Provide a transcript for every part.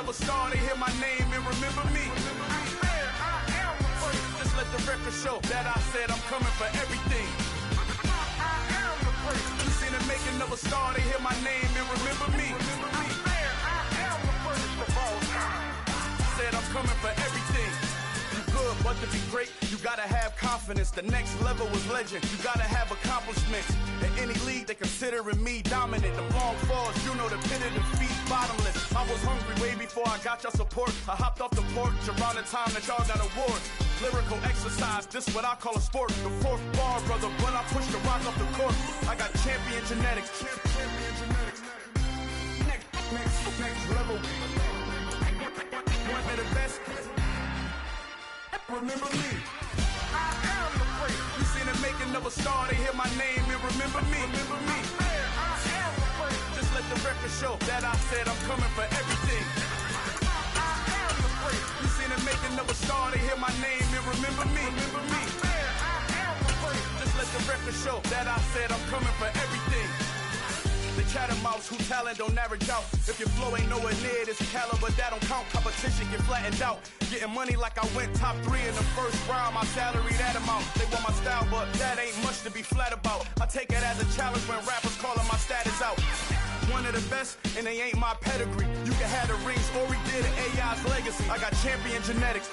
another star, they hear my name and remember me. Just let the record show that I said I'm coming for everything. You seen them make another star, they hear my name and remember me. Said I'm coming for everything. You good, but to be great, you gotta have confidence. The next level is legend, you gotta have accomplishments. In any league, they considering me dominant. The long falls, you know the pit of defeat, bottomless. I was hungry way before I got your support. I hopped off the porch around the time that y'all got awards. Lyrical exercise, this what I call a sport. The fourth bar, brother, when I push the rock off the court. I got champion genetics. Next level. One of the best. Remember me. I am the great. You seen them make another star, they hear my name and remember me. Remember me. I am the great. Just let the record show that I said I'm coming for everything. I am the great. You seen them make another star, they hear my name and remember me. Remember me. I am the great. Just let the record show that I said I'm coming for everything. The catamounts who talent don't average out. If your flow ain't nowhere near this caliber, that don't count. Competition get flattened out. Getting money like I went top 3 in the first round. My salary that amount. They want my style, but that ain't much to be flat about. I take it as a challenge when rappers calling my status out. One of the best, and they ain't my pedigree. You can have the rings, or we did it, AI's legacy. I got champion genetics.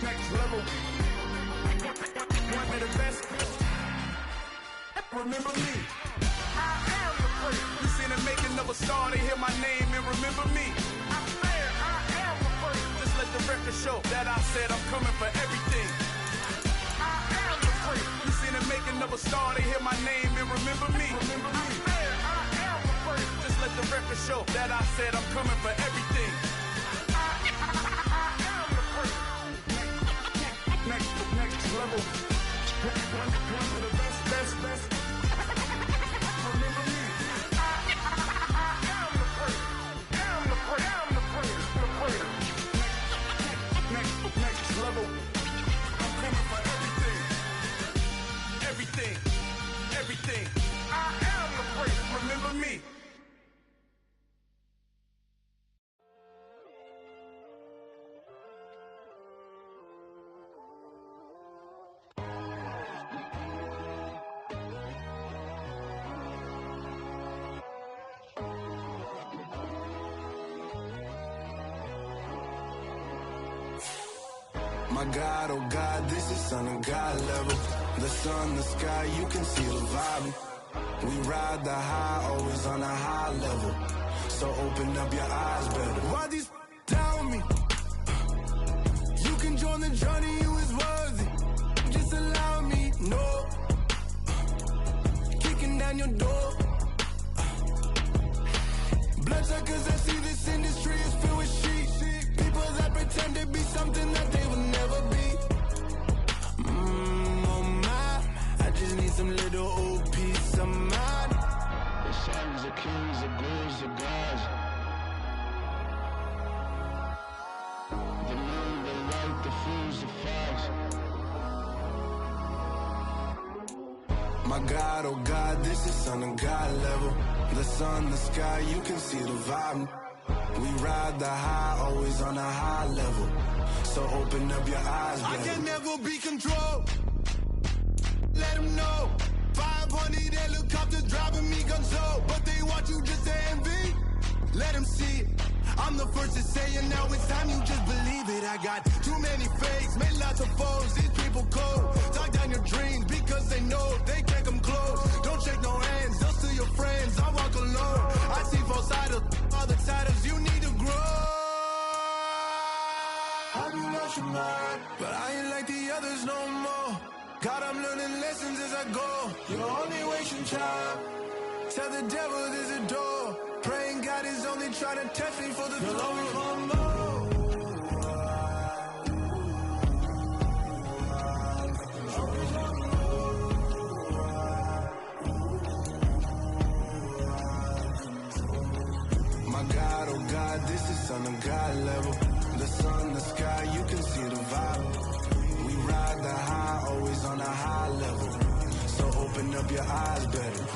Next level. One of the best. Remember me. I am the great. You seen them make another star, they hear my name and remember me. I am the great. Just let the record show that I said I'm coming for everything. I am the great. You seen them make another star, they hear my name and remember me. Remember me. I am the great. Just let the record show that I said I'm coming for everything. I am the great. Next level. One of the best. Remember me. I am the great. Am the great. Next level. I'm coming for everything. I am the great. Remember me. My God, oh God, this is Son of God level. The sun, the sky, you can see the vibe. We ride the high, always on a high level. So open up your eyes better. Why these tell me? You can join the journey, you is worthy. Just allow me, no. Kicking down your door. Bloodsuckers, I see this industry is filled with shit. People that pretend to be something that they will never be. Oh my, I just need some little old peace of mind. The sons of kings, the ghouls, the gods. The moon, the light, the fools, the fogs. My God, oh God, this is Son of God level. The sun, the sky, you can see the vibe. We ride the high, always on a high level. So open up your eyes, baby. I can never be controlled. Let them know. 500 helicopters driving me console. But they want you just to envy. Let them see it. I'm the first to say it, now it's time you just believe it. I got too many fakes, made lots of foes. These people cold. Talk down your dreams because they know they can't come close. Don't shake no hands, they'll steal your friends. I walk alone. I see false idols, all the titles you need to grow. Have you lost your mind? But I ain't like the others no more. God, I'm learning lessons as I go. You're only wasting time. Tell the devil there's a door. Praying God is only trying to test me for the glory for more. My God, oh God, this is Son of God level. The sun, the sky, you can see the vibe. We ride the high, always on a high level. So open up your eyes better.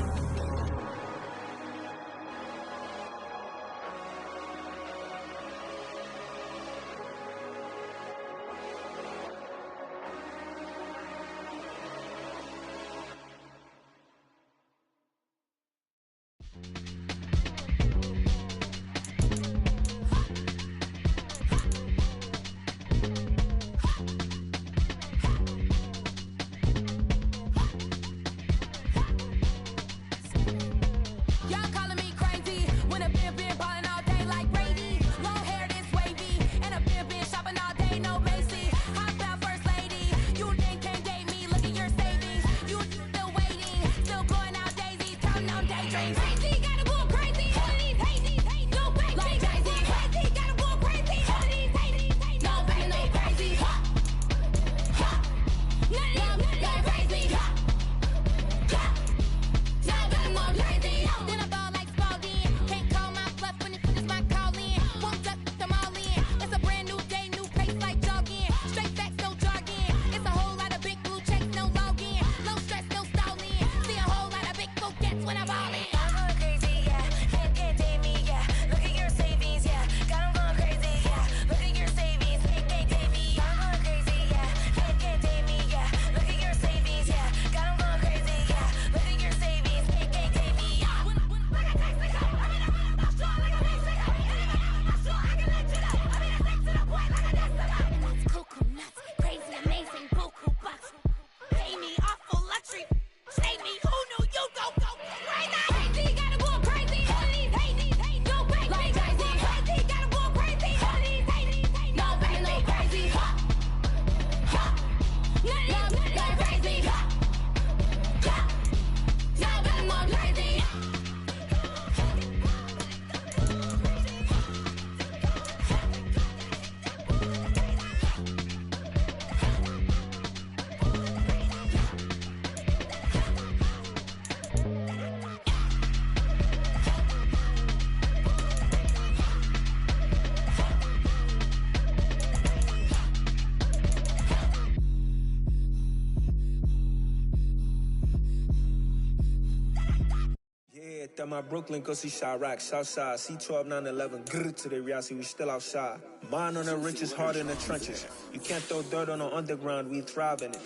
my Brooklyn, go see Chirac, Southside, C12, 911, grrr to the reality, we still outside. Mine on the richest, heart in the trenches. You can't throw dirt on the underground, we thrive in it.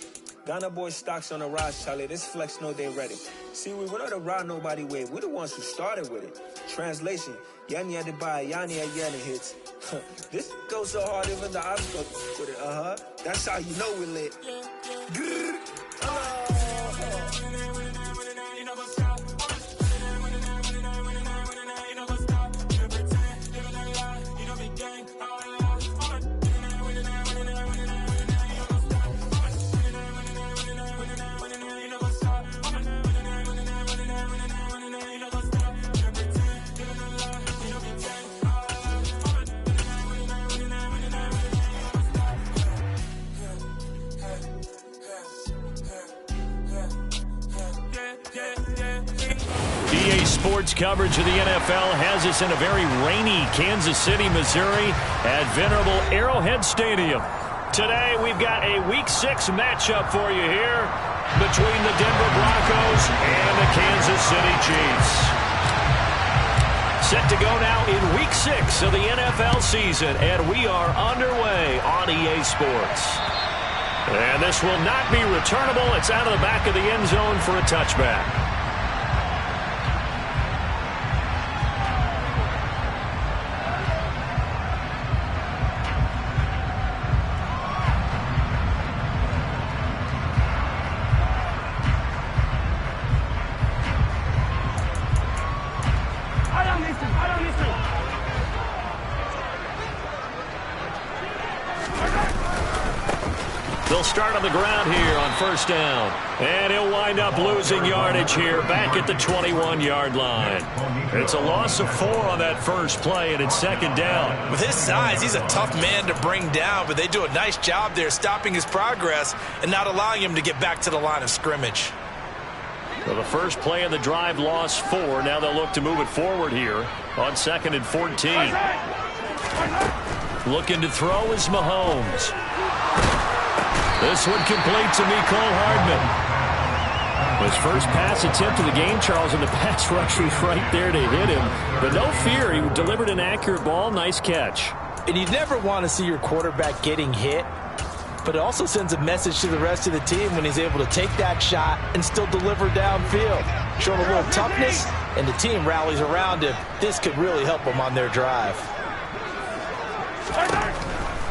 Ghana boy stocks on the rise, Charlie, this flex know they ready. See, we were not the ride nobody with, we're the ones who started with it. Translation, Yani had to buy, Yani had Yanni hits. This goes so hard, even the ops go with it, That's how you know we lit. Grrr. EA Sports coverage of the NFL has us in a very rainy Kansas City, Missouri at venerable Arrowhead Stadium. Today we've got a Week 6 matchup for you here between the Denver Broncos and the Kansas City Chiefs. Set to go now in Week 6 of the NFL season, and we are underway on EA Sports. And this will not be returnable. It's out of the back of the end zone for a touchback. They'll start on the ground here on first down. And he'll wind up losing yardage here back at the 21-yard line. It's a loss of 4 on that first play, and it's second down. With his size, he's a tough man to bring down, but they do a nice job there stopping his progress and not allowing him to get back to the line of scrimmage. Well, the first play of the drive lost 4. Now they'll look to move it forward here on 2nd and 14. Looking to throw is Mahomes. This one complete to Mecole Hardman. His first pass attempt of the game, Charles, and the pass rush was right there to hit him. But no fear, he delivered an accurate ball. Nice catch. And you never want to see your quarterback getting hit, but it also sends a message to the rest of the team when he's able to take that shot and still deliver downfield. Showing a little toughness, and the team rallies around him. This could really help them on their drive.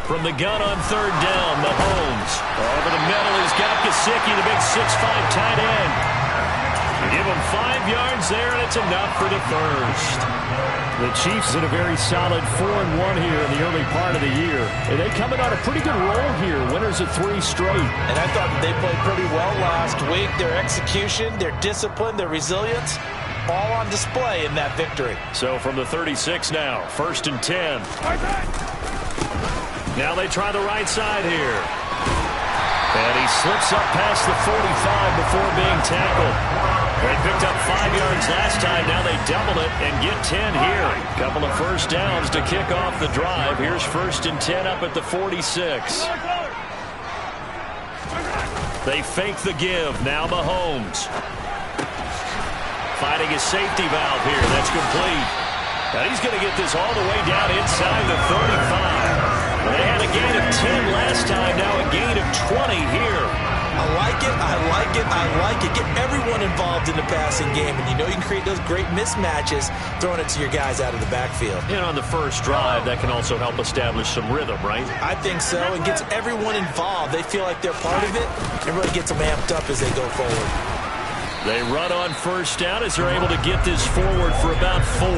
From the gun on third down, Mahomes. Over the middle, he's got Gesicki, the big 6'5" tight end. Give him 5 yards there, and it's enough for the first. The Chiefs in a very solid 4-1 here in the early part of the year. And they coming on a pretty good roll here, winners of 3 straight. And I thought they played pretty well last week. Their execution, their discipline, their resilience, all on display in that victory. So from the 36 now, 1st and 10. Now they try the right side here. And he slips up past the 45 before being tackled. They picked up 5 yards last time. Now they double it and get 10 here. Couple of first downs to kick off the drive. Here's 1st and 10 up at the 46. They fake the give. Now Mahomes. Fighting a safety valve here. That's complete. Now he's going to get this all the way down inside the 35. Well, they had a gain of 10 last time. Now a gain of 20 here. I like it, I like it, I like it. Get everyone involved in the passing game, and you know you can create those great mismatches throwing it to your guys out of the backfield. And on the first drive, that can also help establish some rhythm, right? I think so. It gets everyone involved. They feel like they're part of it. It really gets them amped up as they go forward. They run on first down as they're able to get this forward for about 4.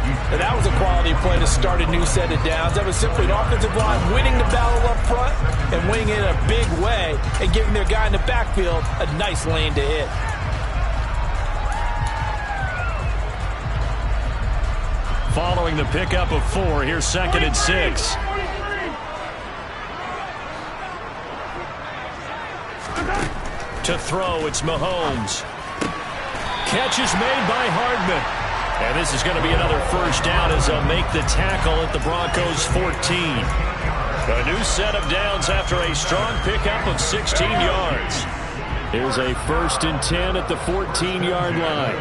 And that was a quality play to start a new set of downs. That was simply an offensive line winning the battle up front and winning it in a big way and giving their guy in the backfield a nice lane to hit. Following the pickup of 4, here's 2nd and 6. To throw, it's Mahomes. Catch is made by Hardman. And this is going to be another first down as they'll make the tackle at the Broncos 14. A new set of downs after a strong pickup of 16 yards. Here's a 1st and 10 at the 14-yard line.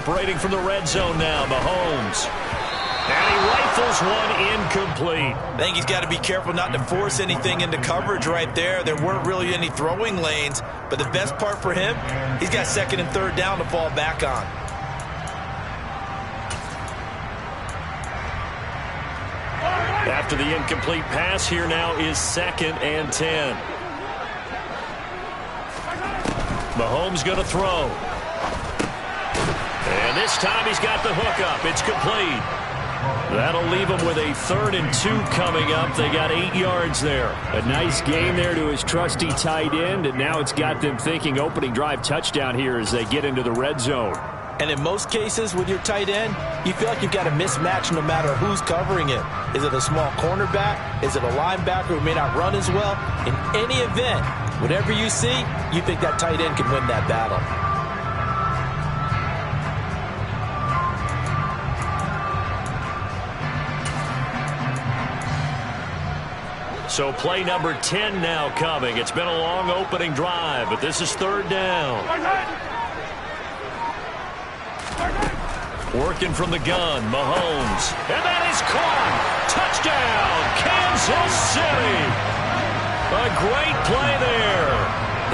Operating from the red zone now, Mahomes. And he rifles one incomplete. I think he's got to be careful not to force anything into coverage right there. There weren't really any throwing lanes, but the best part for him, he's got second and third down to fall back on. After the incomplete pass, here now is 2nd and 10. Mahomes going to throw. And this time he's got the hook up. It's complete. That'll leave him with a 3rd and 2 coming up. They got 8 yards there. A nice gain there to his trusty tight end, and now it's got them thinking opening drive touchdown here as they get into the red zone. And in most cases with your tight end, you feel like you've got a mismatch no matter who's covering it. Is it a small cornerback? Is it a linebacker who may not run as well? In any event, whatever you see, you think that tight end can win that battle. So play number 10 now coming. It's been a long opening drive, but this is 3rd down. Working from the gun, Mahomes. And that is caught. Touchdown, Kansas City. A great play there.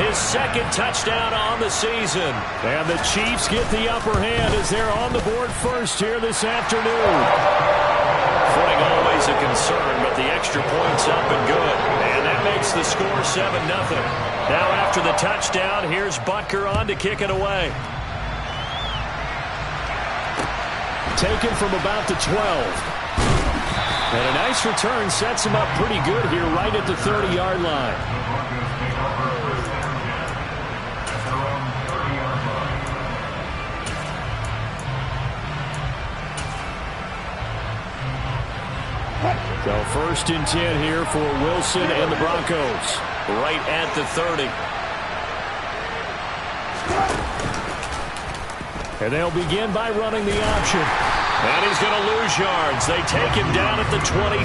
His 2nd touchdown on the season. And the Chiefs get the upper hand as they're on the board first here this afternoon. Footing always a concern, but the extra point's up and good. And that makes the score 7-0. Now after the touchdown, here's Butker on to kick it away. Taken from about the 12. And a nice return sets him up pretty good here right at the 30-yard line. So 1st and 10 here for Wilson and the Broncos. Right at the 30. And they'll begin by running the option. And he's going to lose yards. They take him down at the 26.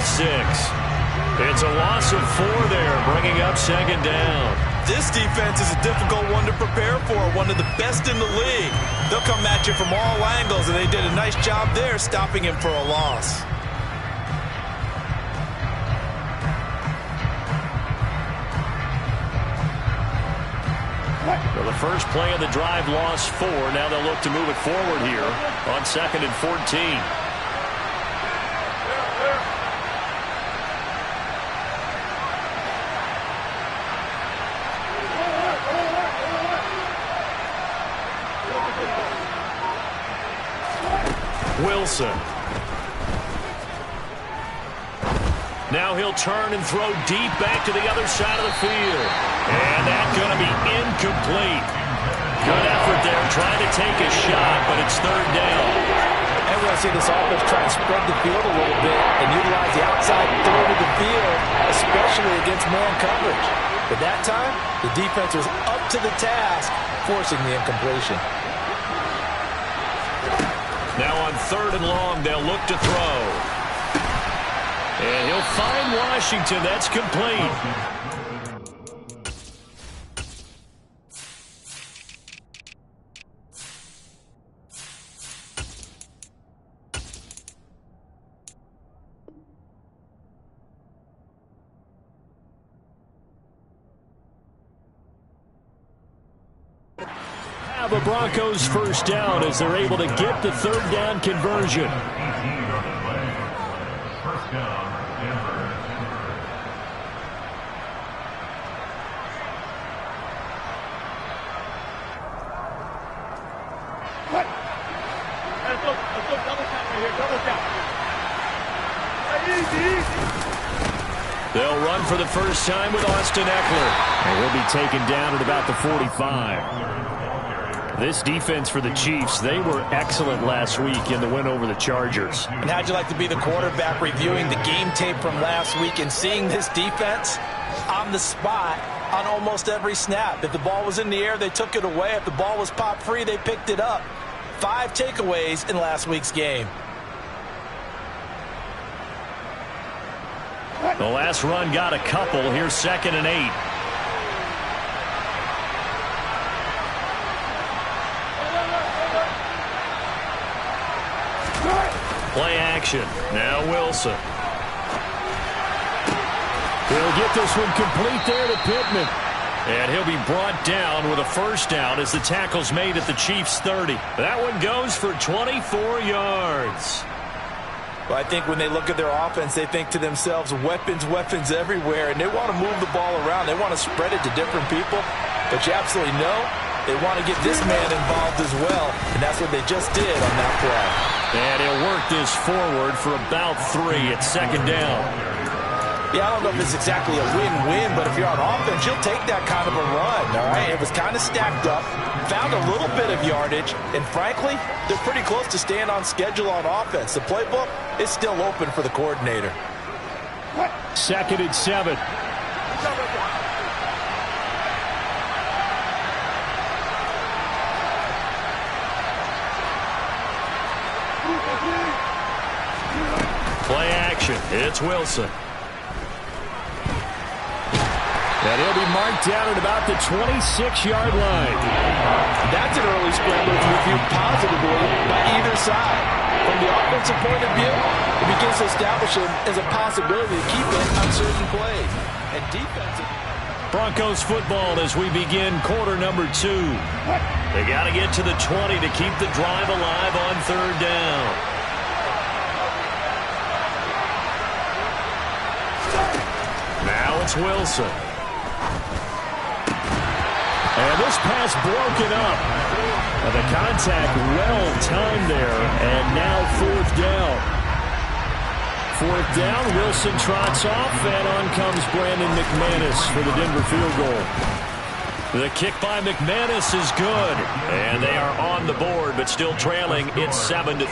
It's a loss of 4 there, bringing up 2nd down. This defense is a difficult one to prepare for, one of the best in the league. They'll come at you from all angles, and they did a nice job there stopping him for a loss. Well, the first play of the drive lost 4. Now they'll look to move it forward here on 2nd and 14. Wilson. Now he'll turn and throw deep back to the other side of the field. And that's going to be incomplete. Good effort there, trying to take a shot, but it's 3rd down. And we're going to see this offense try to spread the field a little bit and utilize the outside third of the field, especially against man coverage. But that time, the defense was up to the task, forcing the incompletion. Now on 3rd and long, they'll look to throw. And he'll find Washington. That's complete. The Broncos 1st down as they're able to get the 3rd down conversion. They'll run for the first time with Austin Eckler. And he'll be taken down at about the 45. This defense for the Chiefs, they were excellent last week in the win over the Chargers. And how'd you like to be the quarterback reviewing the game tape from last week and seeing this defense on the spot on almost every snap? If the ball was in the air, they took it away. If the ball was popped free, they picked it up. 5 takeaways in last week's game. The last run got a couple. Here's 2nd and 8. Play action. Now Wilson. He'll get this one complete there to Pittman. And he'll be brought down with a first down as the tackle's made at the Chiefs' 30. That one goes for 24 yards. Well, I think when they look at their offense, they think to themselves, weapons, weapons everywhere, and they want to move the ball around. They want to spread it to different people, but you absolutely know they want to get this man involved as well, and that's what they just did on that play. And he'll work this forward for about 3 at second down. Yeah, I don't know if it's exactly a win-win, but if you're on offense, you'll take that kind of a run, all right? It was kind of stacked up, found a little bit of yardage, and frankly, they're pretty close to staying on schedule on offense. The playbook is still open for the coordinator. 2nd and 7. Play action. It's Wilson. And he'll be marked down at about the 26-yard line. That's an early scramble reviewed positively by either side. From the offensive point of view, it begins to establish him as a possibility to keep it on certain plays. And defensive. Broncos football as we begin quarter number 2. They got to get to the 20 to keep the drive alive on 3rd down. Now it's Wilson. And this pass broken up. And the contact well timed there. And now 4th down. 4th down, Wilson trots off, and on comes Brandon McManus for the Denver field goal. The kick by McManus is good. And they are on the board, but still trailing. It's 7-3.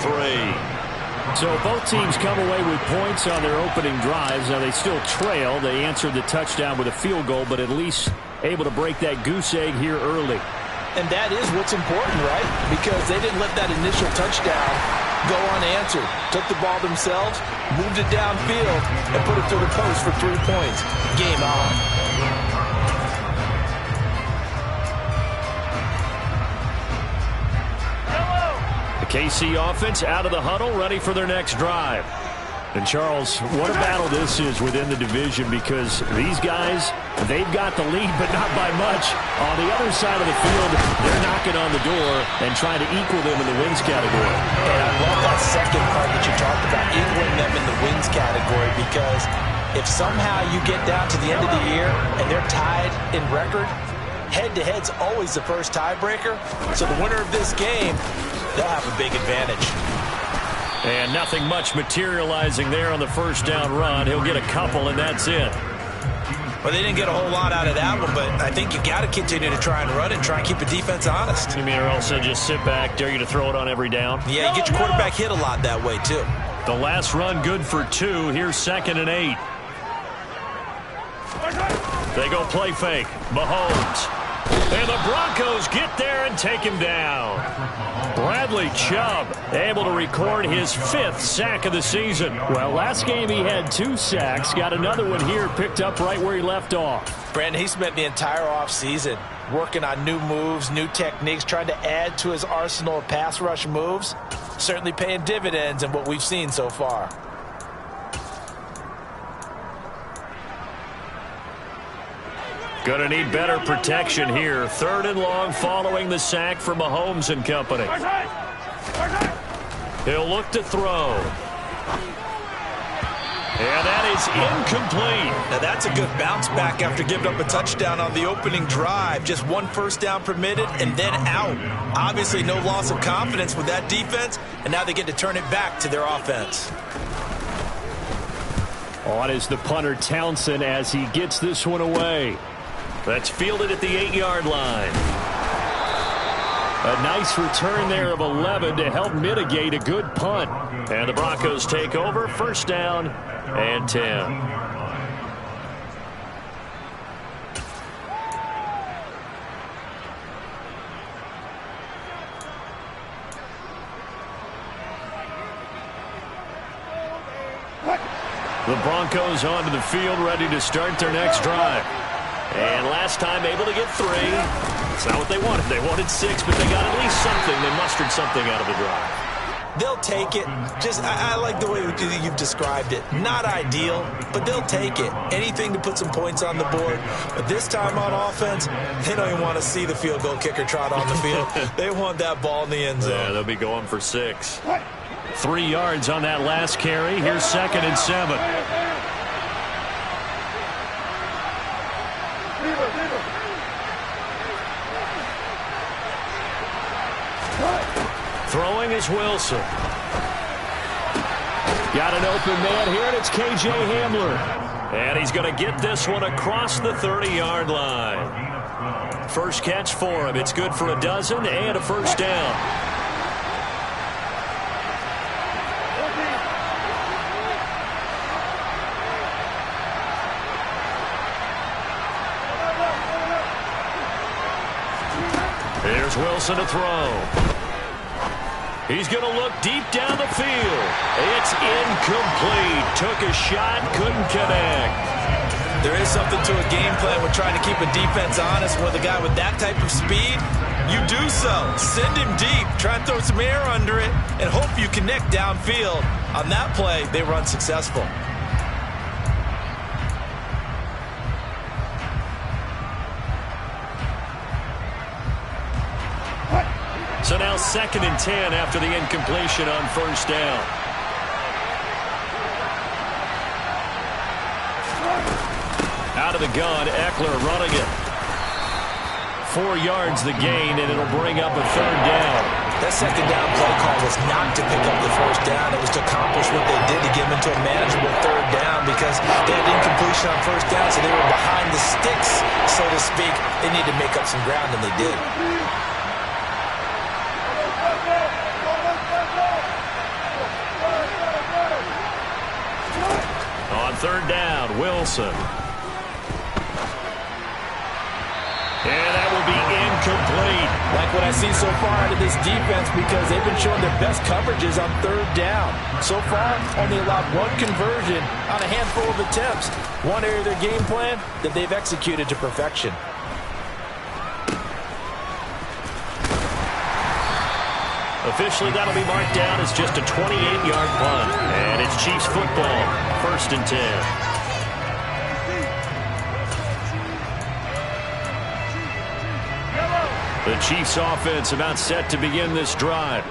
So both teams come away with points on their opening drives. Now they still trail. They answered the touchdown with a field goal, but at least able to break that goose egg here early. And that is what's important, right? Because they didn't let that initial touchdown go unanswered. Took the ball themselves, moved it downfield, and put it through the post for 3 points. Game on. The KC offense out of the huddle, ready for their next drive. And, Charles, what a battle this is within the division because these guys, they've got the lead, but not by much. On the other side of the field, they're knocking on the door and trying to equal them in the wins category. And I love that second part that you talked about, equaling them in the wins category, because if somehow you get down to the end of the year and they're tied in record, head-to-head's always the first tiebreaker. So the winner of this game, they'll have a big advantage. And nothing much materializing there on the first down run. He'll get a couple, and that's it. Well, they didn't get a whole lot out of that one, but I think you got to continue to try and run and try and keep the defense honest. You mean or else just sit back, dare you to throw it on every down? Yeah, you get your quarterback hit a lot that way, too. The last run good for 2. Here's 2nd and 8. They go play fake. Mahomes. And the Broncos get there and take him down. Bradley Chubb able to record his 5th sack of the season. Well, last game he had 2 sacks. Got another one here picked up right where he left off. Brandon, he spent the entire offseason working on new moves, new techniques, trying to add to his arsenal of pass rush moves. Certainly paying dividends in what we've seen so far. Gonna need better protection here. 3rd and long following the sack from Mahomes and company. He'll look to throw. And that is incomplete. Now that's a good bounce back after giving up a touchdown on the opening drive. Just 1 first down permitted and then out. Obviously no loss of confidence with that defense, and now they get to turn it back to their offense. On is the punter Townsend as he gets this one away. That's fielded at the 8-yard line. A nice return there of 11 to help mitigate a good punt. And the Broncos take over, first down and 10. The Broncos onto the field, ready to start their next drive. And last time able to get 3. It's not what they wanted. They wanted 6, but they got at least something. They mustered something out of the drive. They'll take it. I like the way you've described it. Not ideal, but they'll take it. Anything to put some points on the board. But this time on offense, they don't even want to see the field goal kicker trot on the field. They want that ball in the end zone. Yeah, they'll be going for 6. 3 yards on that last carry. Here's 2nd and 7. Throwing is Wilson. Got an open man here, and it's K.J. Hamler. And he's going to get this one across the 30-yard line. First catch for him. It's good for a dozen and a first down. Here's Wilson to throw. He's going to look deep down the field. It's incomplete. Took a shot, couldn't connect. There is something to a game plan with trying to keep a defense honest with a guy with that type of speed. You do so. Send him deep. Try and throw some air under it and hope you connect downfield. On that play, they were unsuccessful. So now 2nd and 10 after the incompletion on first down. Out of the gun, Eckler running it. 4 yards the gain, and it'll bring up a 3rd down. That 2nd down play call was not to pick up the first down. It was to accomplish what they did to get them into a manageable 3rd down because they had incompletion on first down, so they were behind the sticks, so to speak. They needed to make up some ground, and they did. On 3rd down, Wilson. And that will be incomplete. Like what I see so far out of this defense because they've been showing their best coverages on 3rd down. So far, only allowed 1 conversion on a handful of attempts. One area of their game plan that they've executed to perfection. Officially, that'll be marked down as just a 28-yard punt. And it's Chiefs football, 1st and 10. The Chiefs offense about set to begin this drive.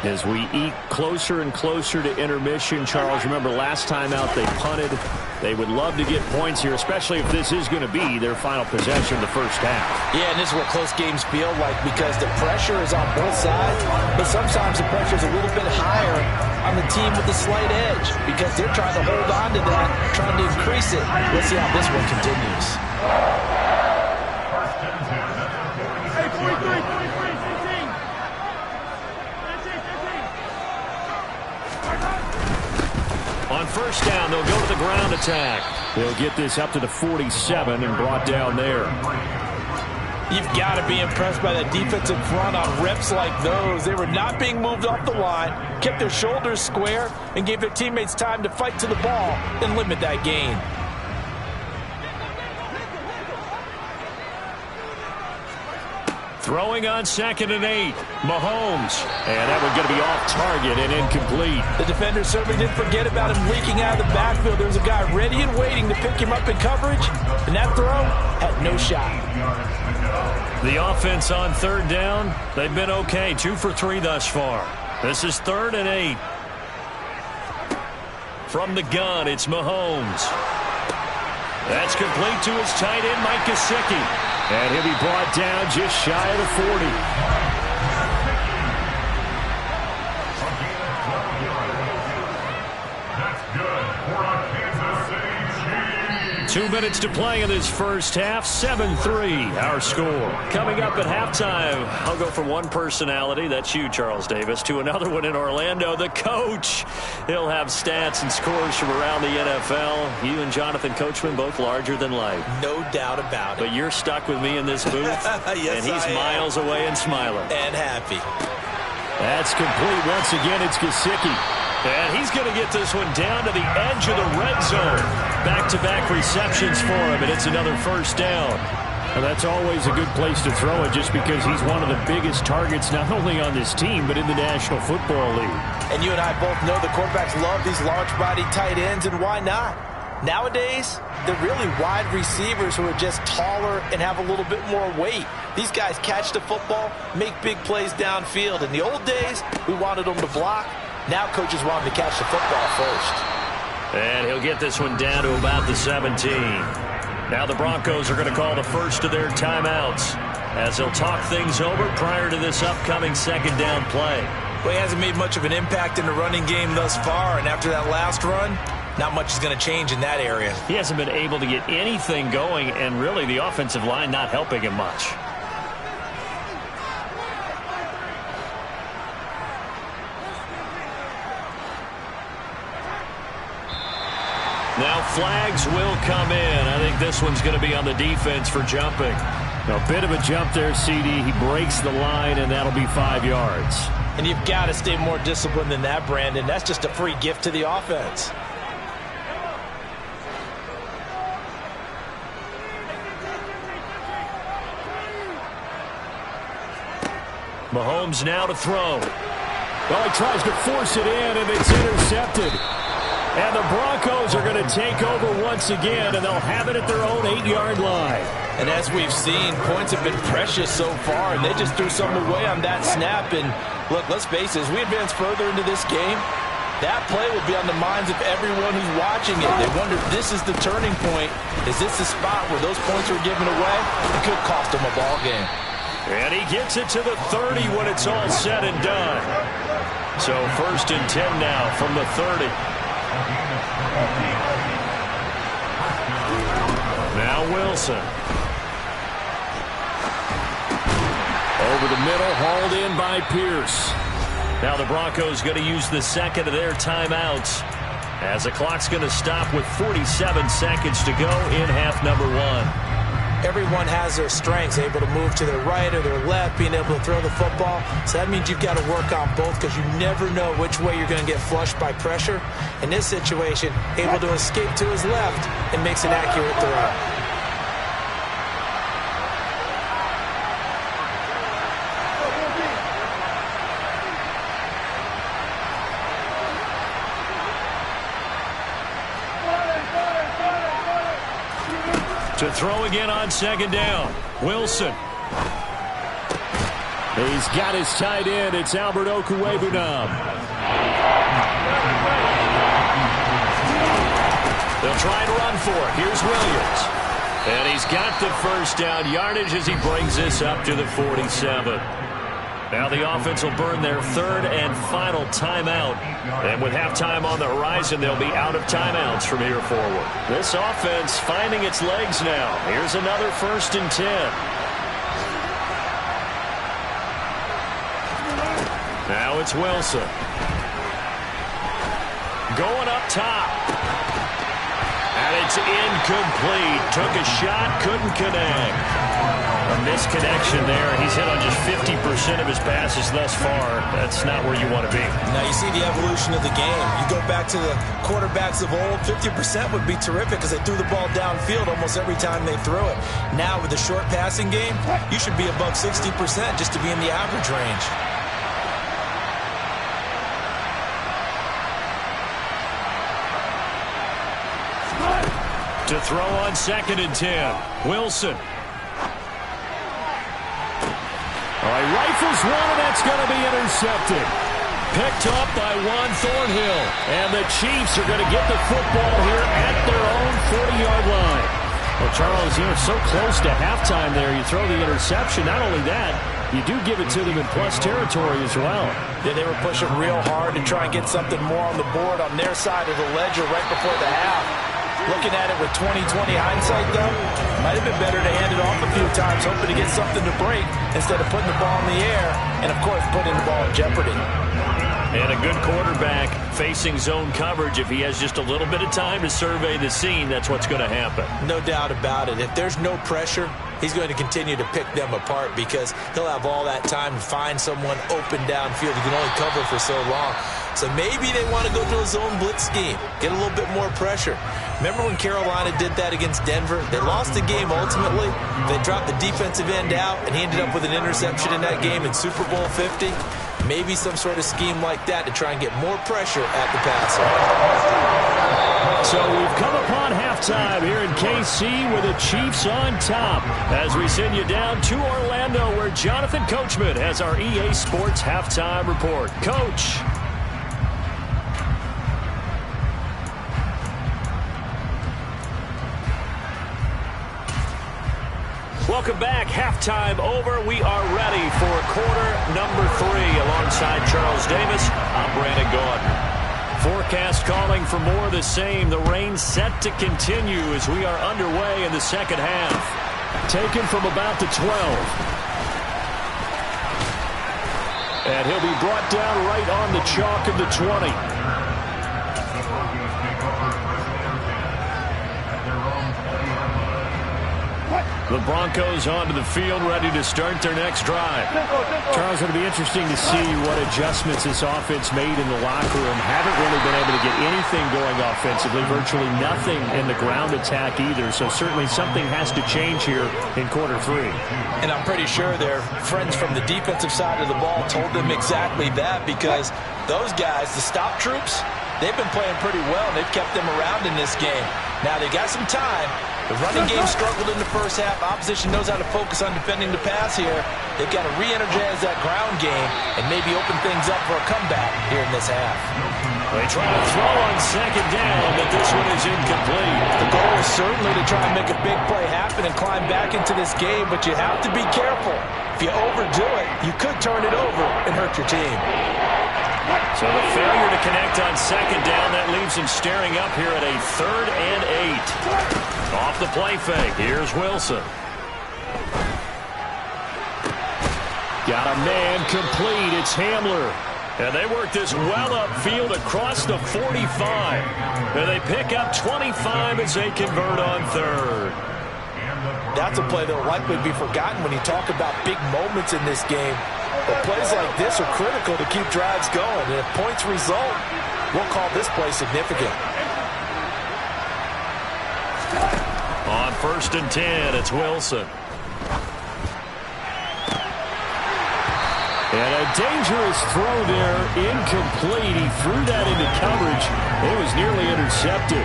As we eke closer and closer to intermission, Charles, remember last time out they punted. They would love to get points here, especially if this is going to be their final possession of the first half. Yeah, and this is what close games feel like because the pressure is on both sides, but sometimes the pressure is a little bit higher on the team with the slight edge because they're trying to hold on to that, trying to increase it. Let's see how this one continues. On first down, they'll go to the ground attack. They'll get this up to the 47 and brought down there. You've got to be impressed by that defensive front on reps like those. They were not being moved off the line, kept their shoulders square, and gave their teammates time to fight to the ball and limit that gain. Throwing on 2nd and 8, Mahomes. And that one's going to be off target and incomplete. The defender certainly didn't forget about him leaking out of the backfield. There was a guy ready and waiting to pick him up in coverage, and that throw had no shot. The offense on 3rd down, they've been okay, 2 for 3 thus far. This is 3rd and 8. From the gun, it's Mahomes. That's complete to his tight end, Mike Gesicki. And he'll be brought down just shy of the 40. That's good for a Kansas City Chiefs. 2 minutes to play in this first half. 7-3, our score. Coming up at halftime, I'll go from one personality, that's you, Charles Davis, to another one in Orlando, the coach. He'll have stats and scores from around the NFL. You and Jonathan Coachman, both larger than life. No doubt about it. But you're stuck with me in this booth, yes, and he's miles away and smiling. And happy. That's complete. Once again, it's Gesicki. And he's going to get this one down to the edge of the red zone. Back-to-back receptions for him, and it's another first down. Well, that's always a good place to throw it just because he's one of the biggest targets not only on this team but in the National Football League. And you and I both know the quarterbacks love these large-body tight ends, and why not? Nowadays, they're really wide receivers who are just taller and have a little bit more weight. These guys catch the football, make big plays downfield. In the old days, we wanted them to block. Now coaches want them to catch the football first. And he'll get this one down to about the 17. Now the Broncos are going to call the first of their timeouts as they'll talk things over prior to this upcoming second down play. Well, he hasn't made much of an impact in the running game thus far, and after that last run, not much is going to change in that area. He hasn't been able to get anything going, and really the offensive line not helping him much. Now flags will come in. I think this one's going to be on the defense for jumping. A bit of a jump there, CD. He breaks the line, and that'll be 5 yards. And you've got to stay more disciplined than that, Brandon. That's just a free gift to the offense. Mahomes now to throw. Well, he tries to force it in, and it's intercepted. And the Broncos are going to take over once again, and they'll have it at their own 8-yard line. And as we've seen, points have been precious so far, and they just threw something away on that snap. And look, let's face it, as we advance further into this game, that play will be on the minds of everyone who's watching it. They wonder if this is the turning point. Is this the spot where those points are given away? It could cost them a ball game. And he gets it to the 30 when it's all said and done. So 1st and 10 now from the 30. Now Wilson. Over the middle, hauled in by Pierce. Now the Broncos going to use the second of their timeouts as the clock's going to stop with 47 seconds to go in half number 1. Everyone has their strengths, able to move to their right or their left, being able to throw the football. So that means you've got to work on both because you never know which way you're going to get flushed by pressure. In this situation, able to escape to his left and makes an accurate throw. To throw again on second down. Wilson. He's got his tight end. It's Albert Okwuegbunam. They'll try and run for it. Here's Williams. And he's got the first down yardage as he brings this up to the 47. Now the offense will burn their third and final timeout. And with halftime on the horizon, they'll be out of timeouts from here forward. This offense finding its legs now. Here's another 1st and 10. Now it's Wilson. Going up top. And it's incomplete. Took a shot, couldn't connect. A misconnection there. He's hit on just 50% of his passes thus far. That's not where you want to be. Now you see the evolution of the game. You go back to the quarterbacks of old, 50% would be terrific because they threw the ball downfield almost every time they threw it. Now with the short passing game, you should be above 60% just to be in the average range. To throw on 2nd and 10. Wilson. He rifles one, and that's going to be intercepted. Picked up by Juan Thornhill. And the Chiefs are going to get the football here at their own 40-yard line. Well, Charles, you're so close to halftime there. You throw the interception. Not only that, you do give it to them in plus territory as well. Yeah, they were pushing real hard to try and get something more on the board on their side of the ledger right before the half. Looking at it with 20/20 hindsight, though, might have been better to hand it off a few times, hoping to get something to break instead of putting the ball in the air and, of course, putting the ball in jeopardy. And a good quarterback facing zone coverage. If he has just a little bit of time to survey the scene, that's what's going to happen. No doubt about it. If there's no pressure, he's going to continue to pick them apart because he'll have all that time to find someone open downfield. He can only cover for so long. So maybe they want to go to a zone blitz scheme, get a little bit more pressure. Remember when Carolina did that against Denver? They lost the game ultimately. They dropped the defensive end out, and he ended up with an interception in that game in Super Bowl 50. Maybe some sort of scheme like that to try and get more pressure at the passer. So we've come upon halftime here in KC with the Chiefs on top as we send you down to Orlando where Jonathan Coachman has our EA Sports halftime report. Coach. Welcome back. Halftime over. We are ready for quarter number 3. Alongside Charles Davis, I'm Brandon Gaudin. Forecast calling for more of the same. The rain set to continue as we are underway in the second half. Taken from about the 12. And he'll be brought down right on the chalk of the 20. The Broncos onto the field, ready to start their next drive. Charles, it'll be interesting to see what adjustments this offense made in the locker room. Haven't really been able to get anything going offensively, virtually nothing in the ground attack either. So certainly something has to change here in quarter 3. And I'm pretty sure their friends from the defensive side of the ball told them exactly that, because those guys, the stop troops, they've been playing pretty well. They've kept them around in this game. Now they got some time. The running game struggled in the first half. Opposition knows how to focus on defending the pass here. They've got to re-energize that ground game and maybe open things up for a comeback here in this half. They try to throw on second down, but this one is incomplete. The goal is certainly to try and make a big play happen and climb back into this game, but you have to be careful. If you overdo it, you could turn it over and hurt your team. So the failure to connect on second down, that leaves him staring up here at a 3rd and 8. Off the play fake, here's Wilson. Got a man complete, it's Hamler. And they work this well upfield across the 45. And they pick up 25 as they convert on 3rd. That's a play that will likely be forgotten when you talk about big moments in this game. But plays like this are critical to keep drives going. And if points result, we'll call this play significant. On 1st and 10, it's Wilson. And a dangerous throw there, incomplete. He threw that into coverage. It was nearly intercepted.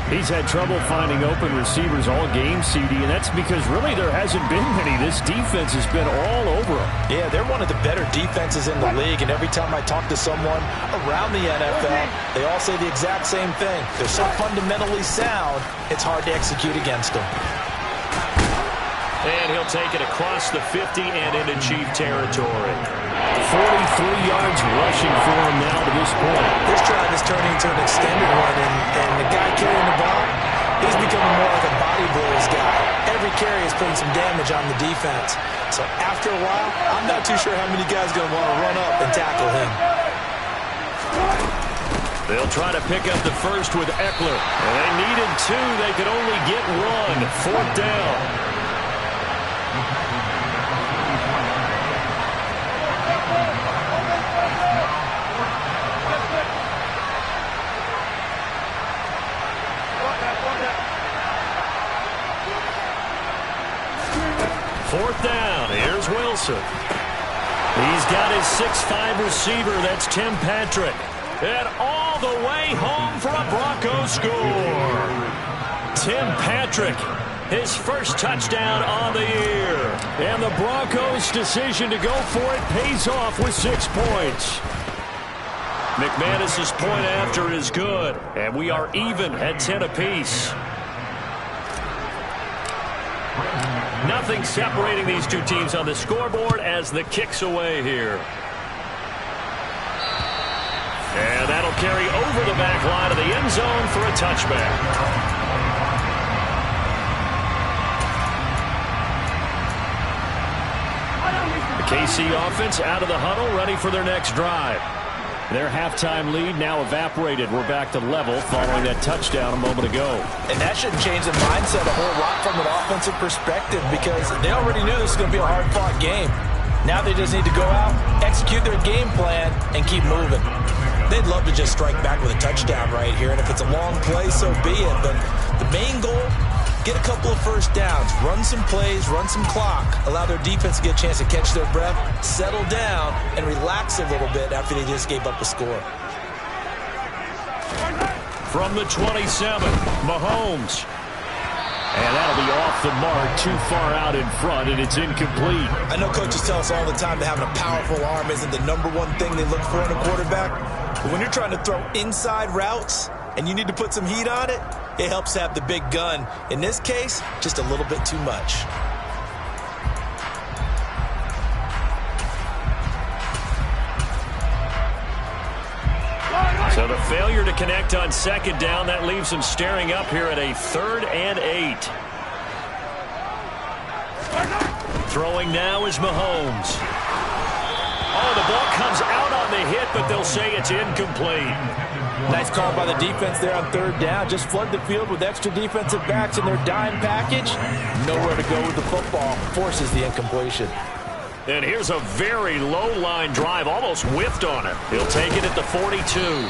He's had trouble finding open receivers all game, CD, and that's because really there hasn't been many. This defense has been all over them. Yeah, they're one of the better defenses in the league, and every time I talk to someone around the NFL, they all say the exact same thing. They're so fundamentally sound, it's hard to execute against them. And he'll take it across the 50 and into Chief territory. 43 yards rushing for him now to this point. This drive is turning into an extended one, and the guy carrying the ball, he's becoming more like a body blows guy. Every carry is putting some damage on the defense. So after a while, I'm not too sure how many guys are going to want to run up and tackle him. They'll try to pick up the first with Eckler. And they needed 2. They could only get 1. 4th down. Fourth down, here's Wilson. He's got his 6'5 receiver, that's Tim Patrick. And all the way home for a Broncos score. Tim Patrick, his first touchdown on the year. And the Broncos' decision to go for it pays off with 6 points. McManus's point after is good, and we are even at 10 apiece. Nothing separating these two teams on the scoreboard as the kick's away here. And that'll carry over the back line of the end zone for a touchback. The KC offense out of the huddle, ready for their next drive. Their halftime lead now evaporated. We're back to level following that touchdown a moment ago. And that shouldn't change the mindset a whole lot from an offensive perspective because they already knew this was going to be a hard-fought game. Now they just need to go out, execute their game plan, and keep moving. They'd love to just strike back with a touchdown right here, and if it's a long play, so be it. But the main goal, get a couple of first downs, run some plays, run some clock, allow their defense to get a chance to catch their breath, settle down, and relax a little bit after they just gave up a score. From the 27, Mahomes. And that'll be off the mark, too far out in front, and it's incomplete. I know coaches tell us all the time that having a powerful arm isn't the number one thing they look for in a quarterback. But when you're trying to throw inside routes and you need to put some heat on it, it helps to have the big gun. In this case, just a little bit too much. So the failure to connect on second down, that leaves them staring up here at a 3rd and 8. Throwing now is Mahomes. Oh, the ball comes out on the hit, but they'll say it's incomplete. Nice call by the defense there on 3rd down. Just flood the field with extra defensive backs in their dime package. Nowhere to go with the football. Forces the incompletion. And here's a very low-line drive, almost whiffed on it. He'll take it at the 42.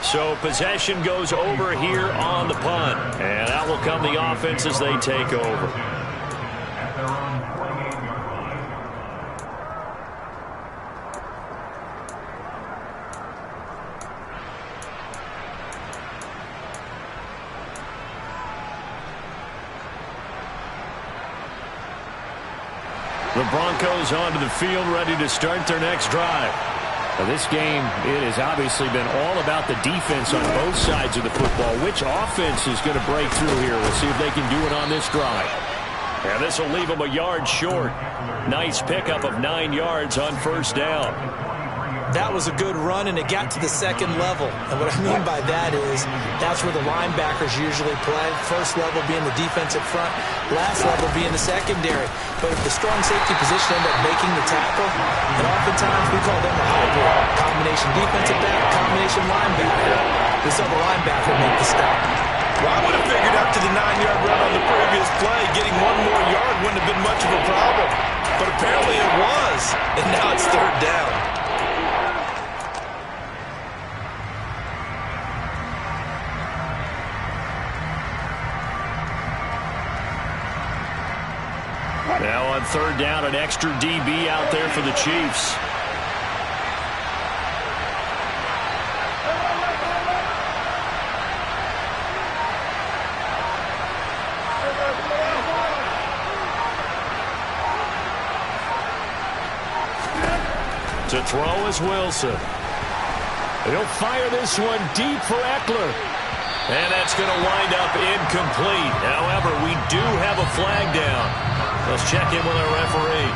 So possession goes over here on the punt. And out will come the offense as they take over. The Broncos onto the field, ready to start their next drive. Now this game, it has obviously been all about the defense on both sides of the football. Which offense is going to break through here? We'll see if they can do it on this drive. And this will leave them a yard short. Nice pickup of 9 yards on 1st down. That was a good run, and it got to the second level. And what I mean by that is that's where the linebackers usually play. First level being the defensive front, last level being the secondary. But if the strong safety position end up making the tackle, and oftentimes we call them a hybrid. Combination defensive back, combination linebacker. This other linebacker make the stop. Well, I would have figured after the 9-yard run on the previous play, getting 1 more yard wouldn't have been much of a problem. But apparently it was, and now it's 3rd down. Now on 3rd down, an extra DB out there for the Chiefs. To throw is Wilson. He'll fire this one deep for Eckler. And that's going to wind up incomplete. However, we do have a flag down. Let's check in with our referee.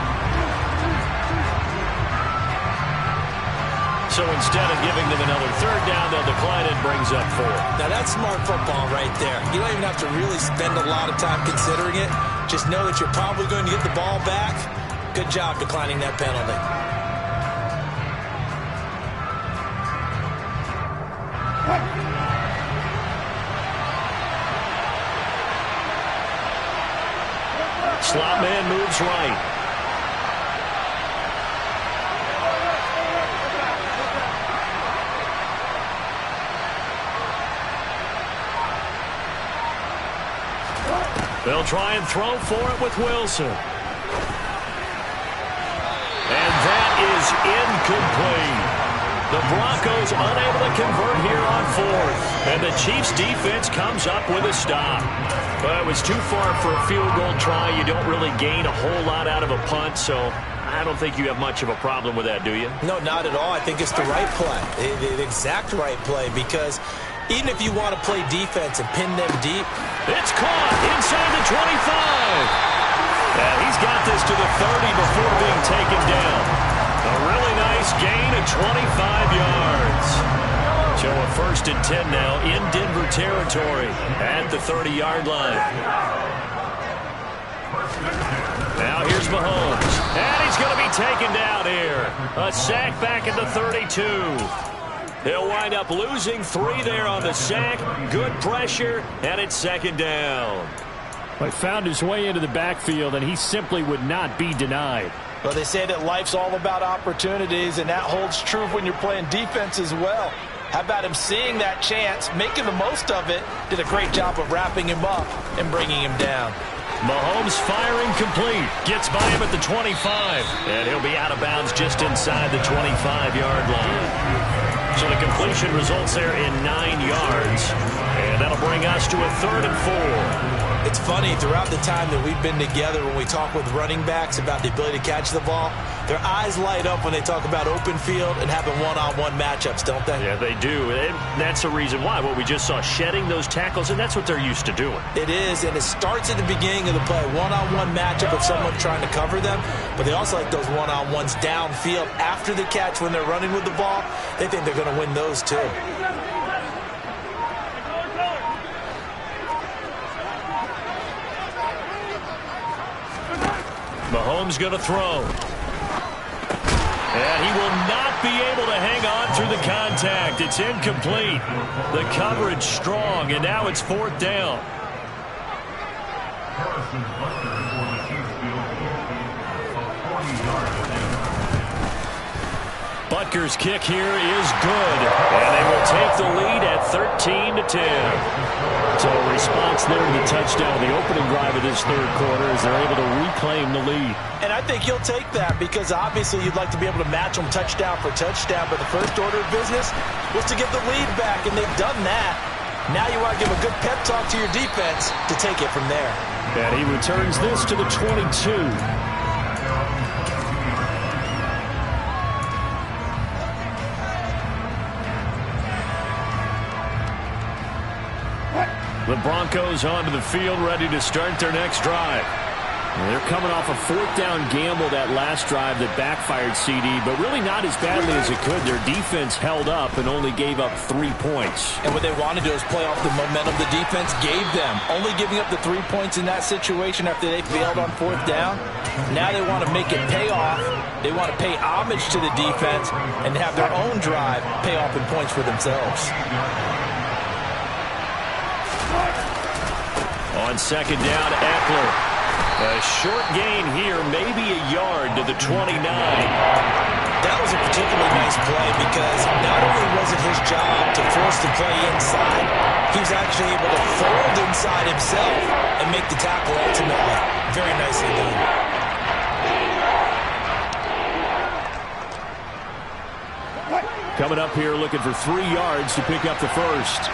So instead of giving them another 3rd down, they'll decline it, brings up 4. Now that's smart football right there. You don't even have to really spend a lot of time considering it. Just know that you're probably going to get the ball back. Good job declining that penalty. Slot man moves right. They'll try and throw for it with Wilson. And that is incomplete. The Broncos unable to convert here on 4th. And the Chiefs defense comes up with a stop. But it was too far for a field goal try. You don't really gain a whole lot out of a punt, so I don't think you have much of a problem with that, do you? No, not at all. I think it's the right play, the exact right play, because even if you want to play defense and pin them deep. It's caught inside the 25. And he's got this to the 30 before being taken down. A really nice gain of 25 yards. So a 1st and 10 now in Denver territory at the 30-yard line. Now here's Mahomes. And he's going to be taken down here. A sack back at the 32. He'll wind up losing 3 there on the sack. Good pressure, and it's second down. He found his way into the backfield, and he simply would not be denied. Well, they say that life's all about opportunities, and that holds true when you're playing defense as well. How about him seeing that chance, making the most of it, did a great job of wrapping him up and bringing him down. Mahomes firing complete. Gets by him at the 25. And he'll be out of bounds just inside the 25-yard line. So the completion results there in 9 yards. And that'll bring us to a 3rd and 4. It's funny, throughout the time that we've been together, when we talk with running backs about the ability to catch the ball, their eyes light up when they talk about open field and having one-on-one matchups, don't they? Yeah, they do. And that's the reason why. What we just saw, shedding those tackles, and that's what they're used to doing. It is, and it starts at the beginning of the play. One-on-one matchup of someone trying to cover them, but they also like those one-on-ones downfield after the catch when they're running with the ball. They think they're going to win those too. Mahomes going to throw. And he will not be able to hang on through the contact. It's incomplete. The coverage strong, and now it's 4th down. Butker's kick here is good, and they will take the lead at 13-10. So a response there to the touchdown, the opening drive of this 3rd quarter, as they're able to reclaim the lead. And I think you'll take that because obviously you'd like to be able to match them touchdown for touchdown, but the first order of business was to get the lead back, and they've done that. Now you want to give a good pep talk to your defense to take it from there. And he returns this to the 22. The Broncos onto the field, ready to start their next drive. And they're coming off a 4th down gamble that last drive that backfired CD, but really not as badly as it could. Their defense held up and only gave up 3 points. And what they wanted to do is play off the momentum the defense gave them. Only giving up the 3 points in that situation after they failed on 4th down. Now they want to make it pay off. They want to pay homage to the defense and have their own drive pay off in points for themselves. On 2nd down, Eckler. A short gain here, maybe a yard to the 29. That was a particularly nice play because not only was it his job to force the play inside, he was actually able to fold inside himself and make the tackle ultimately. Very nicely done. Coming up here looking for 3 yards to pick up the first.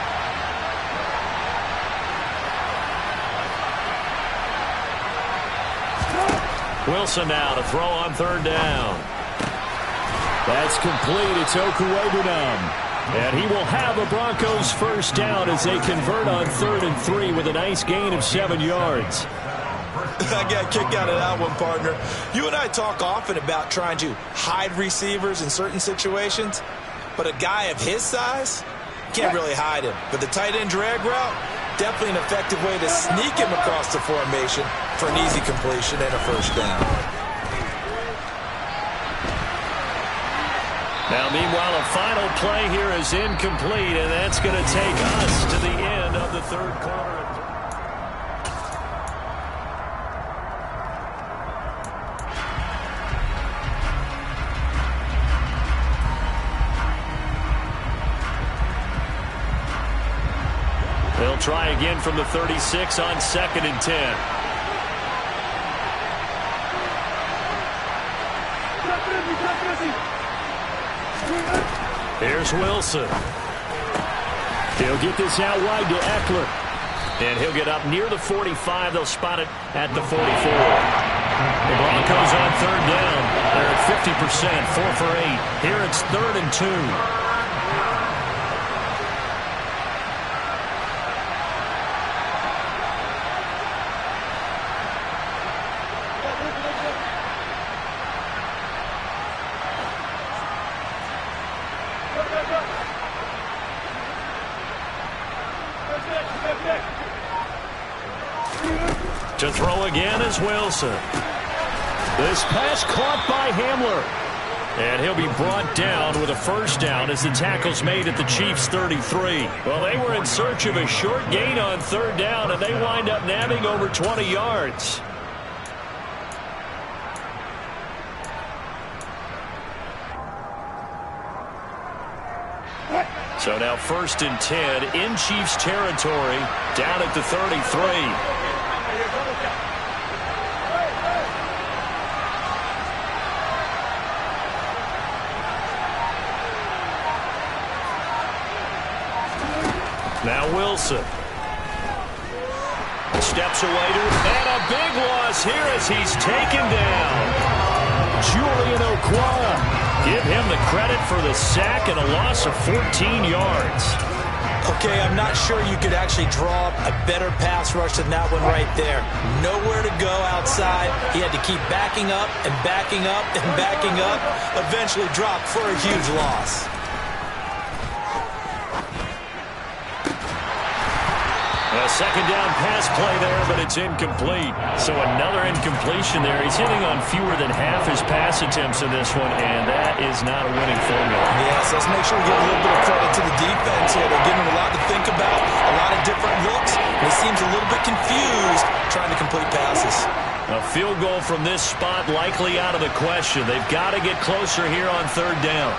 Wilson now to throw on 3rd down. That's complete. It's Okuwebunam. And he will have a Broncos first down as they convert on 3rd and 3 with a nice gain of 7 yards. I got a kick out of that one, partner. You and I talk often about trying to hide receivers in certain situations, but a guy of his size, can't really hide him. But the tight end drag route, definitely an effective way to sneak him across the formation for an easy completion and a first down. Now, meanwhile, a final play here is incomplete, and that's going to take us to the end of the 3rd quarter. They'll try again from the 36 on 2nd and 10. Here's Wilson. He'll get this out wide to Eckler. And he'll get up near the 45. They'll spot it at the 44. The Broncos on 3rd down. They're at 50%, 4 for 8. Here it's 3rd and 2. To throw again is Wilson. This pass caught by Hamler. And he'll be brought down with a first down as the tackle's made at the Chiefs' 33. Well, they were in search of a short gain on third down, and they wind up nabbing over 20 yards. So now 1st and 10 in Chiefs territory, down at the 33. Now Wilson. Steps away and a big loss here as he's taken down. Julian Okwara. Give him the credit for the sack and a loss of 14 yards. Okay, I'm not sure you could actually draw a better pass rush than that one right there. Nowhere to go outside. He had to keep backing up and backing up and backing up. Eventually dropped for a huge loss. A second down pass play there, but it's incomplete. So another incompletion there. He's hitting on fewer than half his pass attempts in this one, and that is not a winning formula. Yes, let's make sure we give a little bit of credit to the defense here. They're giving him a lot to think about, a lot of different looks, and he seems a little bit confused trying to complete passes. A field goal from this spot likely out of the question. They've got to get closer here on third down.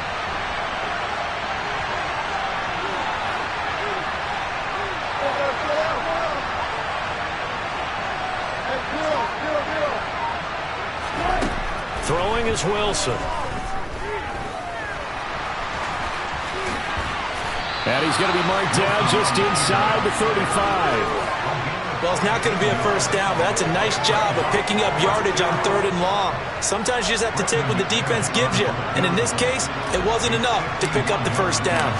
Throwing is Wilson. And he's going to be marked down just inside the 35. Well, it's not going to be a first down, but that's a nice job of picking up yardage on 3rd and long. Sometimes you just have to take what the defense gives you. And in this case, it wasn't enough to pick up the first down.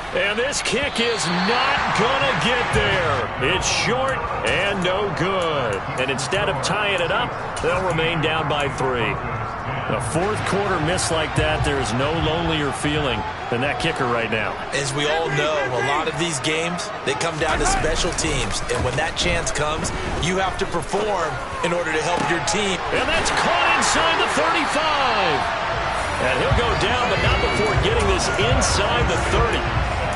And this kick is not going to get there. It's short and no good. And instead of tying it up, they'll remain down by 3. A fourth quarter miss like that, there is no lonelier feeling than that kicker right now. As we all know, a lot of these games, they come down to special teams. And when that chance comes, you have to perform in order to help your team. And that's caught inside the 35. And he'll go down, but not before getting this inside the 30.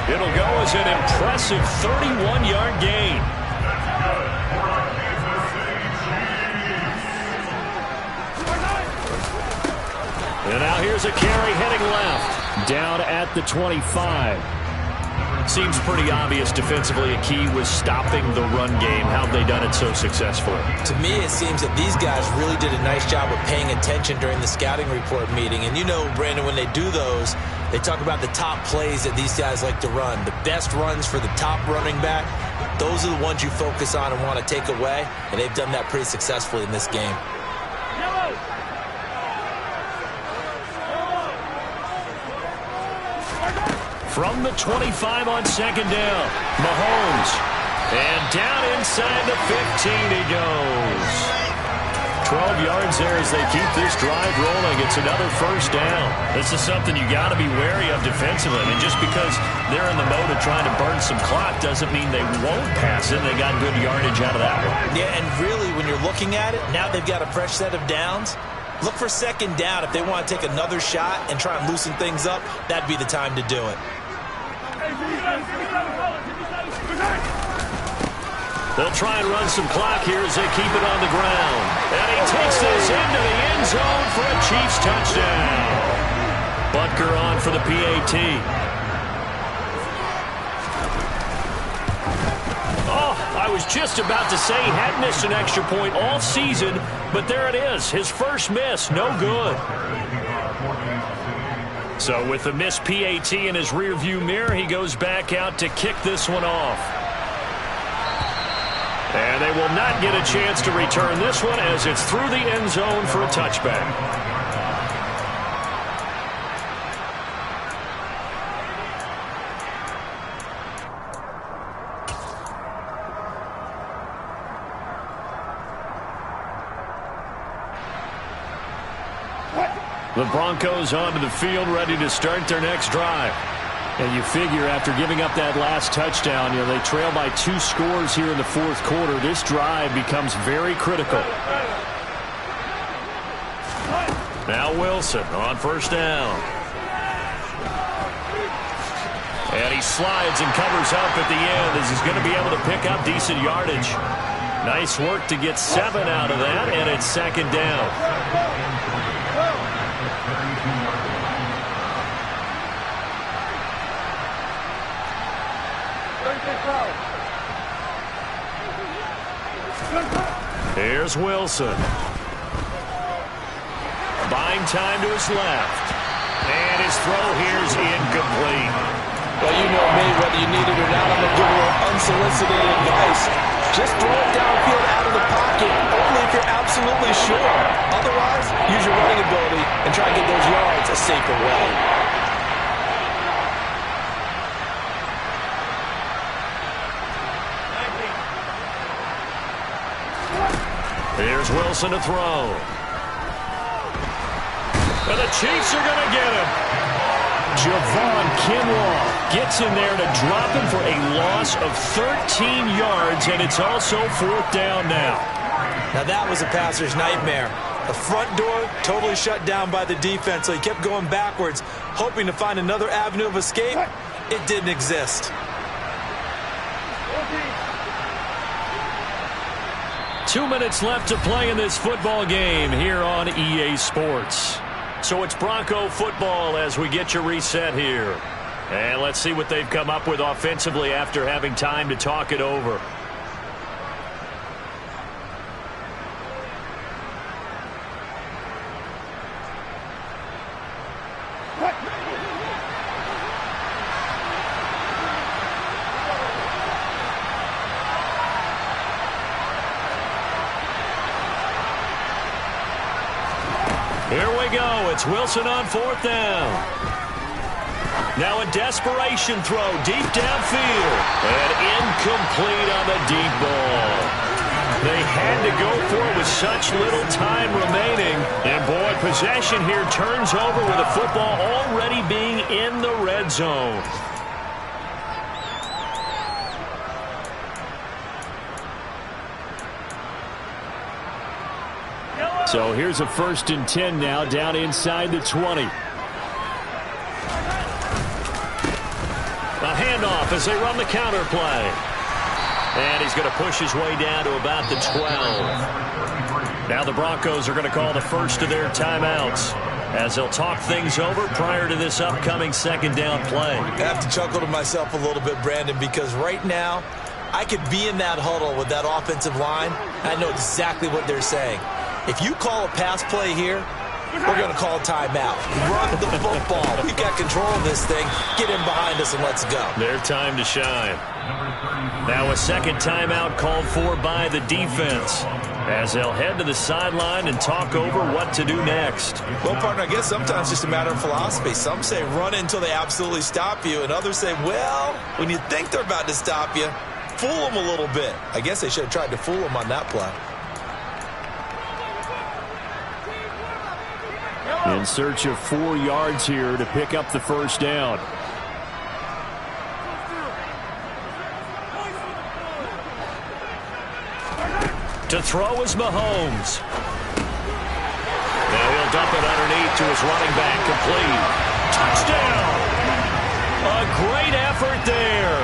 It'll go as an impressive 31-yard gain. And now here's a carry heading left. Down at the 25. Seems pretty obvious defensively a key was stopping the run game. How have they done it so successfully? To me, it seems that these guys really did a nice job of paying attention during the scouting report meeting. And you know, Brandon, when they do those, they talk about the top plays that these guys like to run. The best runs for the top running back, those are the ones you focus on and want to take away. And they've done that pretty successfully in this game. From the 25 on second down, Mahomes. And down inside the 15 he goes. 12 yards there as they keep this drive rolling. It's another first down. This is something you got to be wary of defensively. I mean, just because they're in the mode of trying to burn some clock doesn't mean they won't pass it. They got good yardage out of that one. Yeah, and really, when you're looking at it, now they've got a fresh set of downs. Look for second down. If they want to take another shot and try and loosen things up, that'd be the time to do it. They'll try and run some clock here as they keep it on the ground. And he takes this into the end zone for a Chiefs touchdown. Butker on for the PAT. Oh, I was just about to say he had missed an extra point all season, but there it is. His first miss, no good. So with the missed PAT in his rearview mirror, he goes back out to kick this one off. And they will not get a chance to return this one as it's through the end zone for a touchback. The Broncos onto the field, ready to start their next drive. And you figure after giving up that last touchdown, they trail by 2 scores here in the fourth quarter. This drive becomes very critical. Now Wilson on first down. And he slides and covers up at the end as he's going to be able to pick up decent yardage. Nice work to get 7 out of that, and it's second down. Here's Wilson. Buying time to his left. And his throw here is incomplete. Well, you know me, whether you need it or not, I'm going to give you a little unsolicited advice. Just throw it downfield out of the pocket, only if you're absolutely sure. Otherwise, use your running ability and try to get those yards a safer way. Here's Wilson to throw. And the Chiefs are going to get him. Javon Kinlaw gets in there to drop him for a loss of 13 yards, and it's also fourth down now. Now that was a passer's nightmare. The front door totally shut down by the defense, so he kept going backwards, hoping to find another avenue of escape. It didn't exist. 2 minutes left to play in this football game here on EA Sports. So it's Bronco football as we get your reset here. And let's see what they've come up with offensively after having time to talk it over. Here we go. It's Wilson on fourth down. Now a desperation throw deep downfield. And incomplete on the deep ball. They had to go for it with such little time remaining. And boy, possession here turns over with the football already being in the red zone. So here's a 1st and 10 now, down inside the 20. A handoff as they run the counter play. And he's going to push his way down to about the 12. Now the Broncos are going to call the first of their timeouts as they'll talk things over prior to this upcoming second down play. I have to chuckle to myself a little bit, Brandon, because right now I could be in that huddle with that offensive line. I know exactly what they're saying. If you call a pass play here, we're going to call timeout. Run the football. We've got control of this thing. Get in behind us and let's go. Their time to shine. Now a second timeout called for by the defense as they'll head to the sideline and talk over what to do next. Well, partner, I guess sometimes it's just a matter of philosophy. Some say run until they absolutely stop you, and others say, well, when you think they're about to stop you, fool them a little bit. I guess they should have tried to fool them on that play. In search of 4 yards here to pick up the first down. To throw is Mahomes. Now he'll dump it underneath to his running back. Complete. Touchdown. A great effort there.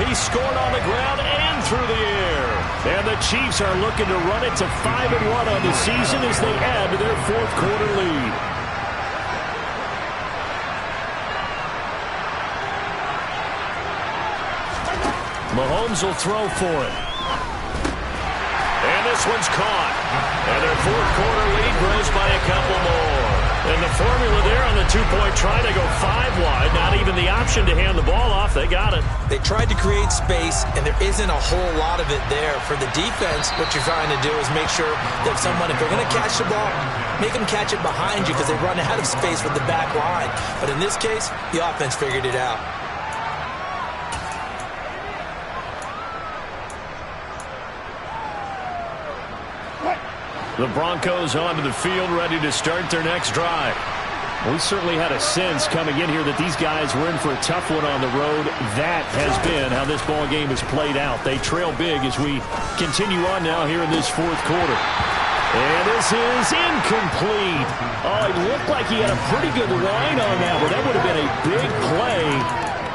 He scored on the ground and through the air. And the Chiefs are looking to run it to 5-1 on the season as they add to their fourth quarter lead. Mahomes will throw for it. And this one's caught. And their fourth quarter lead grows by a couple more. And the formula there on the two-point try to go 5 wide. Not even the option to hand the ball off. They got it. They tried to create space, and there isn't a whole lot of it there. For the defense, what you're trying to do is make sure that someone, if they're going to catch the ball, make them catch it behind you because they run out of space with the back line. But in this case, the offense figured it out. The Broncos onto the field ready to start their next drive. We certainly had a sense coming in here that these guys were in for a tough one on the road. That has been how this ball game has played out. They trail big as we continue on now here in this fourth quarter. And this is incomplete. Oh, it looked like he had a pretty good line on that one. That would have been a big play,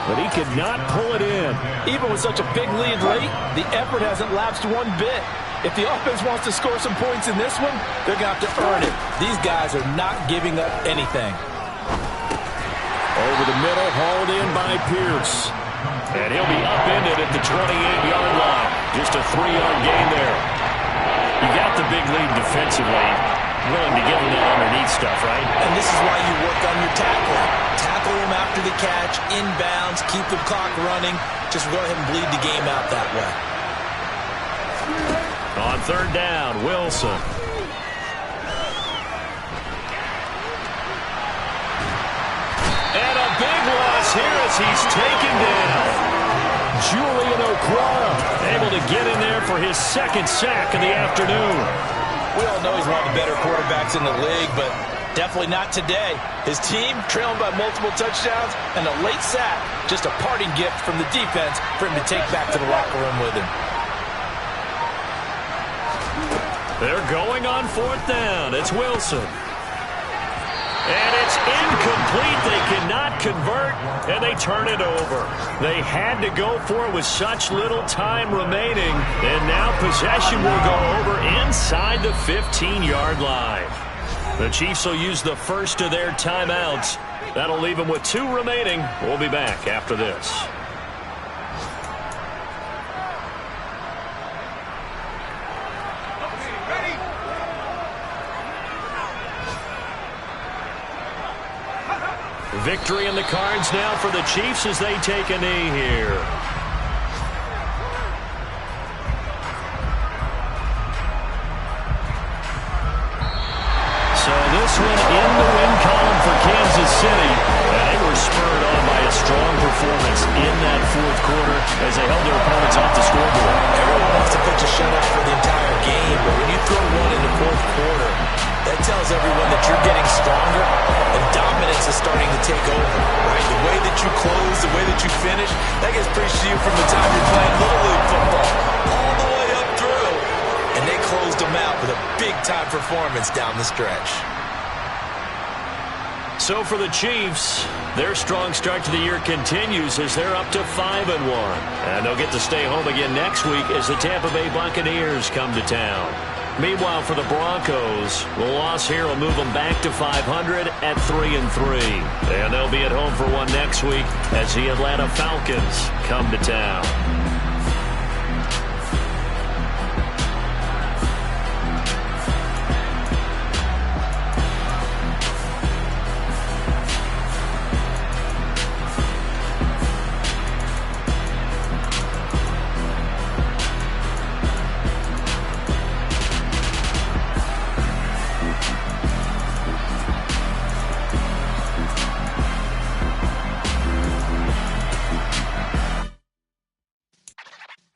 but he could not pull it in. Even with such a big lead late, the effort hasn't lapsed one bit. If the offense wants to score some points in this one, they're going to have to earn it. These guys are not giving up anything. Over the middle, hauled in by Pierce. And he'll be upended at the 28-yard line. Just a 3-yard gain there. You got the big lead defensively. Willing to give him that underneath stuff, right? And this is why you work on your tackling. Tackle him after the catch, inbounds, keep the clock running. Just go ahead and bleed the game out that way. On third down, Wilson. And a big loss here as he's taken down. Julian Okwara able to get in there for his second sack of the afternoon. We all know he's one of the better quarterbacks in the league, but definitely not today. His team trailing by multiple touchdowns and a late sack. Just a parting gift from the defense for him to take back to the locker room with him. They're going on fourth down. It's Wilson. And it's incomplete. They cannot convert, and they turn it over. They had to go for it with such little time remaining, and now possession will go over inside the 15-yard line. The Chiefs will use the first of their timeouts. That'll leave them with 2 remaining. We'll be back after this. Victory in the cards now for the Chiefs as they take a knee here. So this one in the win column for Kansas City. And they were spurred on by a strong performance in that fourth quarter as they held their opponents off the scoreboard. Everyone wants to pitch a shutout for the entire game, but when you throw one in the fourth quarter, that tells everyone that you're getting stronger and dominance is starting to take over, right? The way that you close, the way that you finish, that gets preached to you from the time you're playing Little League football all the way up through. And they closed them out with a big-time performance down the stretch. So for the Chiefs, their strong start to the year continues as they're up to 5-1. And they'll get to stay home again next week as the Tampa Bay Buccaneers come to town. Meanwhile, for the Broncos, the loss here will move them back to 500 at 3-3. And they'll be at home for one next week as the Atlanta Falcons come to town.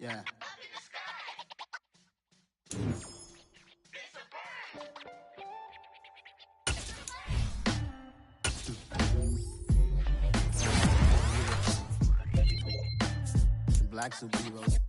Yeah. Black superheroes.